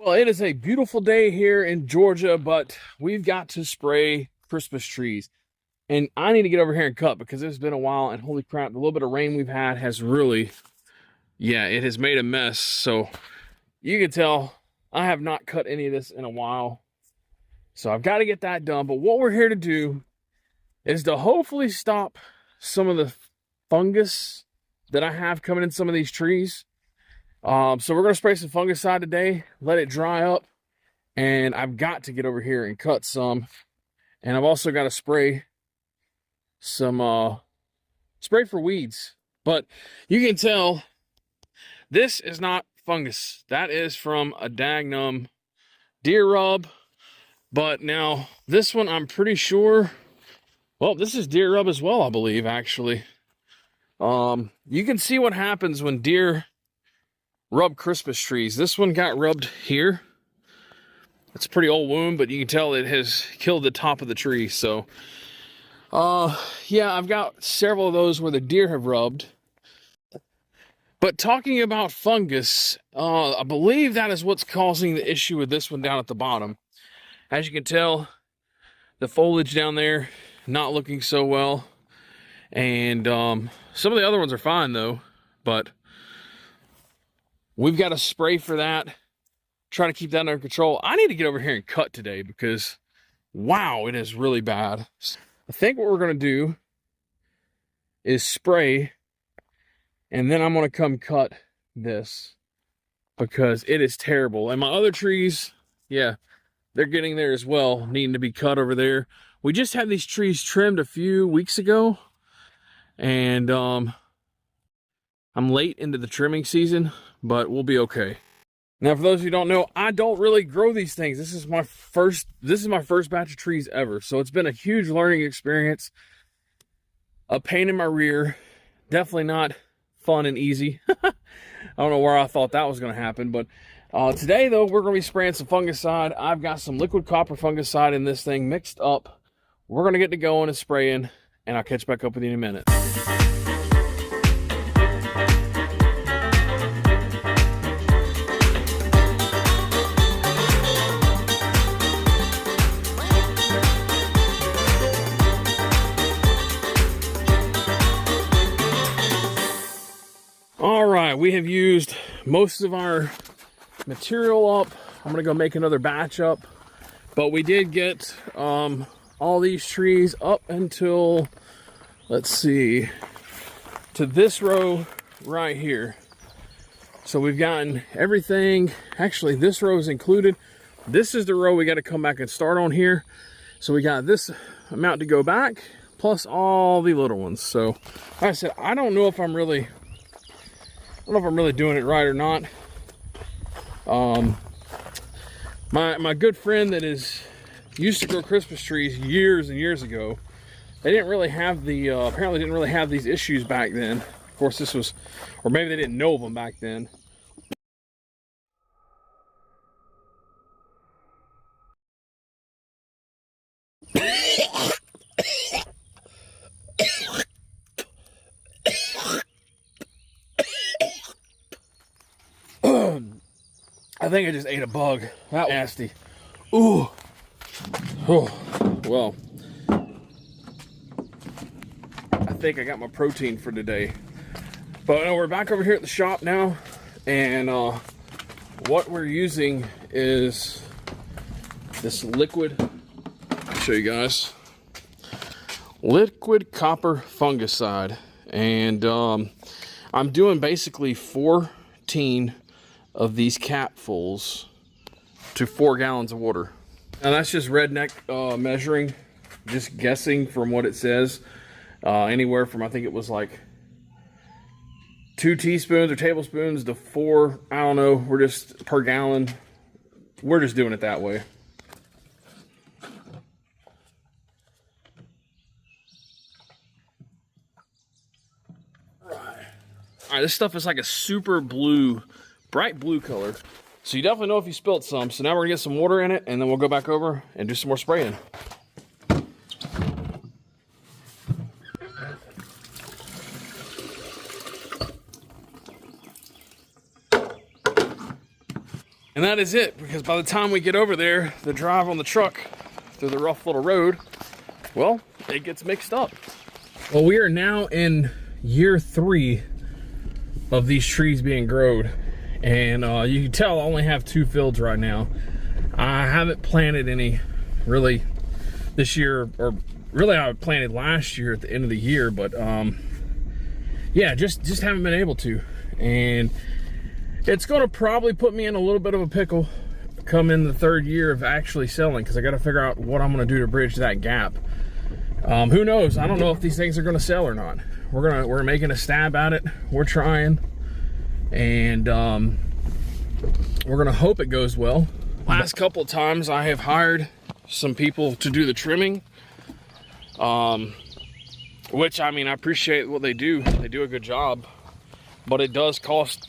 Well, it is a beautiful day here in Georgia, but we've got to spray Christmas trees. And I need to get over here and cut because it's been a while, and holy crap, the little bit of rain we've had has really, yeah, it has made a mess. So you can tell I have not cut any of this in a while. So I've got to get that done. But what we're here to do is to hopefully stop some of the fungus that I have coming in some of these trees. So we're going to spray some fungicide today, let it dry up, and I've got to get over here and cut some. And I've also got to spray some spray for weeds. But you can tell this is not fungus. That is from a dagnum deer rub. But now this one, I'm pretty sure, well, this is deer rub as well, I believe, actually. You can see what happens when deer rub Christmas trees. This one got rubbed here. It's a pretty old wound, but you can tell it has killed the top of the tree. So, yeah, I've got several of those where the deer have rubbed. But talking about fungus, I believe that is what's causing the issue with this one down at the bottom. As you can tell, the foliage down there not looking so well. And some of the other ones are fine though, but we've got to spray for that, try to keep that under control. I need to get over here and cut today because, wow, it is really bad. I think what we're going to do is spray, and then I'm going to come cut this because it is terrible. And my other trees, yeah, they're getting there as well, needing to be cut over there. We just had these trees trimmed a few weeks ago, and I'm late into the trimming season, but we'll be okay. Now, for those of you who don't know, I don't really grow these things. This is my first batch of trees ever. So it's been a huge learning experience. A pain in my rear. Definitely not fun and easy. I don't know where I thought that was going to happen, but today though, we're going to be spraying some fungicide. I've got some liquid copper fungicide in this thing mixed up. We're going to get to going and spraying, and I'll catch back up with you in a minute. All right, we have used most of our material up. I'm gonna go make another batch up, but we did get all these trees up until, let's see, to this row right here. So we've gotten everything. Actually, this row is included. This is the row we got to come back and start on here. So we got this amount to go back, plus all the little ones. So like I said, I don't know if I'm really doing it right or not. My good friend that used to grow Christmas trees years and years ago, they didn't really have the apparently didn't really have these issues back then. Of course, this was, or maybe they didn't know of them back then. I think I just ate a bug. That was nasty. Ooh. Oh, well, I think I got my protein for today. But we're back over here at the shop now, and what we're using is this liquid. I'll show you guys. Liquid copper fungicide, and I'm doing basically 14 of these capfuls to 4 gallons of water. Now that's just redneck measuring, just guessing from what it says. Anywhere from, I think it was like 2 teaspoons or tablespoons to 4, I don't know, we're just per gallon. We're just doing it that way. All right, this stuff is like a super blue, bright blue color. So you definitely know if you spilt some. So now we're gonna get some water in it, and then we'll go back over and do some more spraying. And that is it, because by the time we get over there, the drive on the truck through the rough little road, well, it gets mixed up. Well, we are now in year 3 of these trees being growed. And you can tell I only have 2 fields right now. I haven't planted any really this year, or really I planted last year at the end of the year, but yeah, just haven't been able to. And it's gonna probably put me in a little bit of a pickle come in the 3rd year of actually selling, because I got to figure out what I'm gonna do to bridge that gap. Who knows? I don't know if these things are gonna sell or not. We're making a stab at it. We're trying, and we're gonna hope it goes well. Last couple of times I have hired some people to do the trimming, which, I mean, I appreciate what they do. They do a good job, but it does cost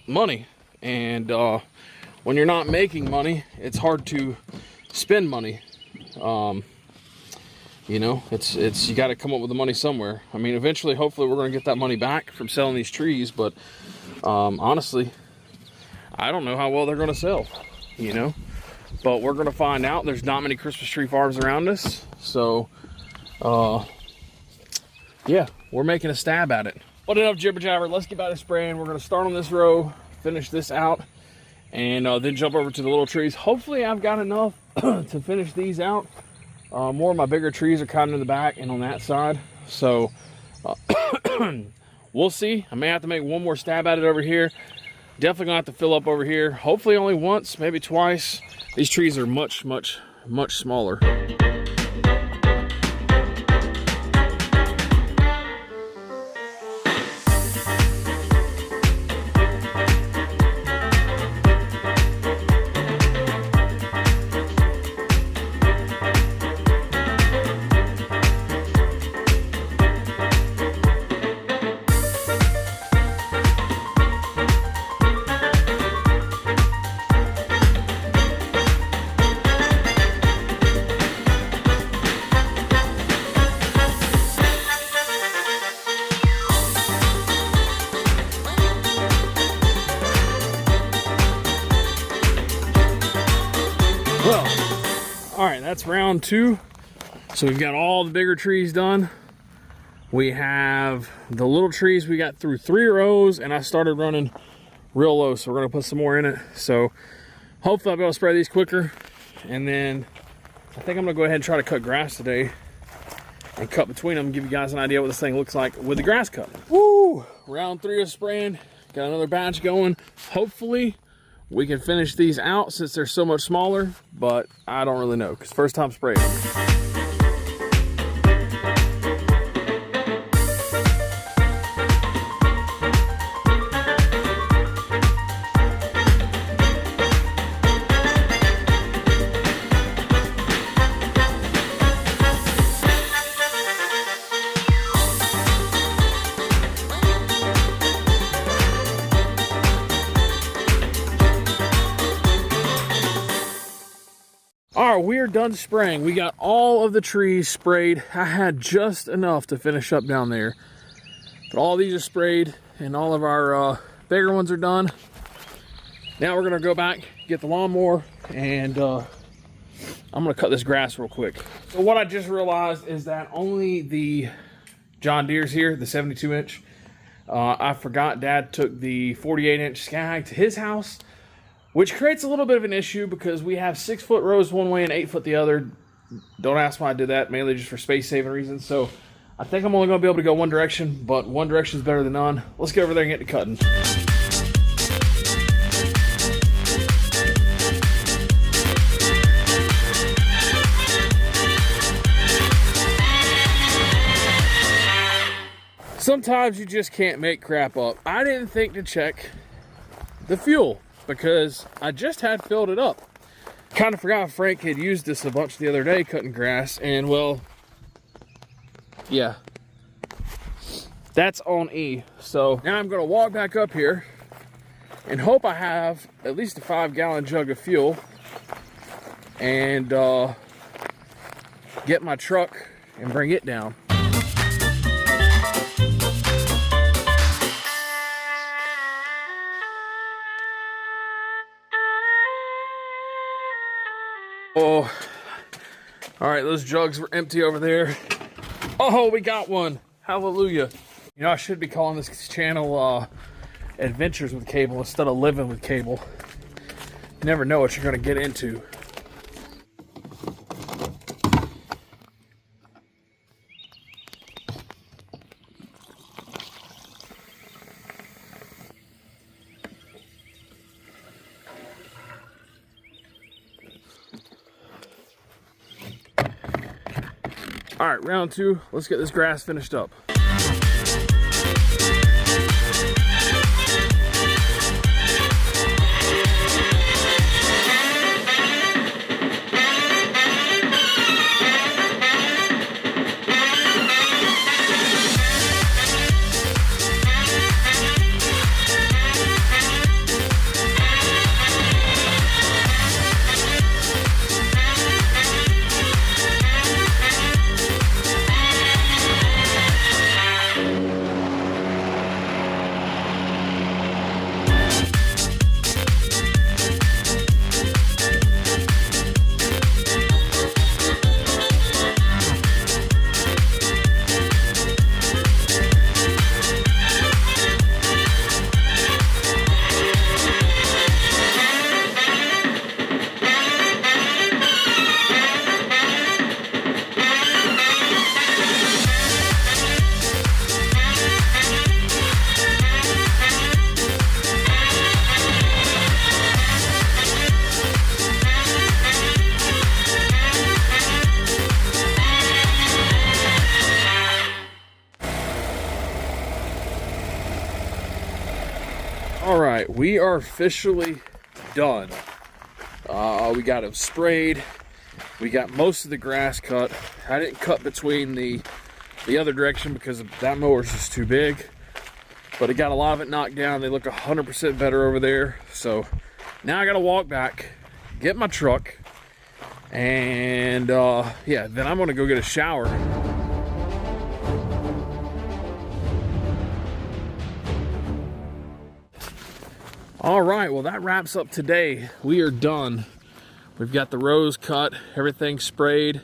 money, and when you're not making money, it's hard to spend money. You know, it's you got to come up with the money somewhere. I mean, eventually, hopefully, we're going to get that money back from selling these trees, but honestly, I don't know how well they're going to sell, you know, but we're going to find out. There's not many Christmas tree farms around us, so yeah, we're making a stab at it. But enough jibber jabber, let's get back to spraying. We're going to start on this row, finish this out, and then jump over to the little trees. Hopefully I've got enough to finish these out. More of my bigger trees are kind of in the back and on that side, so we'll see. I may have to make one more stab at it over here. Definitely gonna have to fill up over here. Hopefully only once, maybe twice. These trees are much smaller. Well, all right, that's round 2. So we've got all the bigger trees done. We have the little trees. We got through 3 rows, and I started running real low, so we're gonna put some more in it. So hopefully I'll be able to spray these quicker. And then I think I'm gonna go ahead and try to cut grass today and cut between them, give you guys an idea what this thing looks like with the grass cut. Woo! Round 3 of spraying. Got another batch going. Hopefully we can finish these out since they're so much smaller, but I don't really know, because first time spraying. All right, we're done spraying. We got all of the trees sprayed. I had just enough to finish up down there, but all these are sprayed, and all of our bigger ones are done. Now we're gonna go back, get the lawnmower, and I'm gonna cut this grass real quick. So what I just realized is that only the John Deere's here, the 72-inch. I forgot Dad took the 48-inch Skag to his house, which creates a little bit of an issue because we have 6-foot rows one way and 8-foot the other. Don't ask why I did that, mainly just for space saving reasons. So I think I'm only gonna be able to go one direction, but one direction is better than none. Let's get over there and get to cutting. Sometimes you just can't make crap up. I didn't think to check the fuel, because I just had filled it up. Kind of forgot Frank had used this a bunch the other day cutting grass, and well, yeah, that's on E. So now I'm gonna walk back up here and hope I have at least a 5-gallon jug of fuel, and get my truck and bring it down. Oh, all right, those jugs were empty over there. Oh, we got one. Hallelujah. You know, I should be calling this channel Adventures with Cable instead of Living with Cable. You never know what you're going to get into. All right, round two. Let's get this grass finished up. All right, we are officially done. We got them sprayed. We got most of the grass cut. I didn't cut between the other direction because that mower's just too big. But I got a lot of it knocked down. They look 100% better over there. So now I got to walk back, get my truck, and yeah, then I'm gonna go get a shower. All right, well, that wraps up today. We are done. We've got the rows cut, everything sprayed.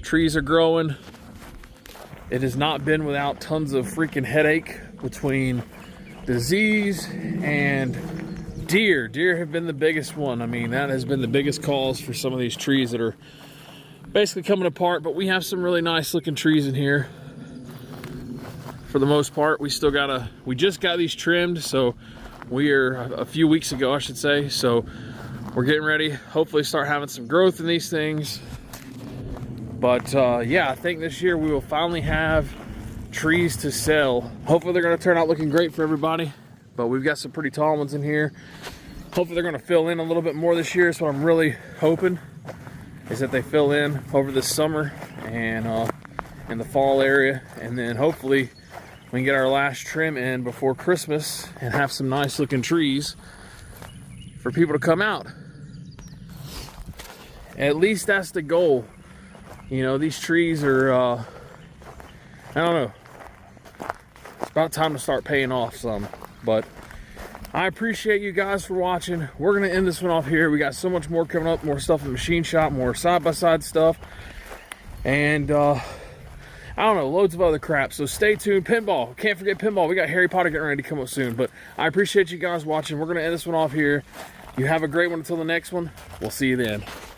Trees are growing. It has not been without tons of freaking headache between disease and deer. Deer have been the biggest one. I mean, that has been the biggest cause for some of these trees that are basically coming apart, but we have some really nice looking trees in here. For the most part, we just got these trimmed, so we're a few weeks ago, I should say. So we're getting ready, hopefully start having some growth in these things. But yeah, I think this year we will finally have trees to sell. Hopefully they're gonna turn out looking great for everybody. But we've got some pretty tall ones in here. Hopefully they're gonna fill in a little bit more this year. So what I'm really hoping is that they fill in over the summer and in the fall area. And then hopefully we can get our last trim in before Christmas and have some nice looking trees for people to come out. At least that's the goal. You know, these trees are, I don't know. It's about time to start paying off some. But I appreciate you guys for watching. We're going to end this one off here. We got so much more coming up, more stuff in the machine shop, more side-by-side stuff. And, I don't know, loads of other crap. So stay tuned. Pinball. Can't forget pinball. We got Harry Potter getting ready to come up soon. But I appreciate you guys watching. We're going to end this one off here. You have a great one until the next one. We'll see you then.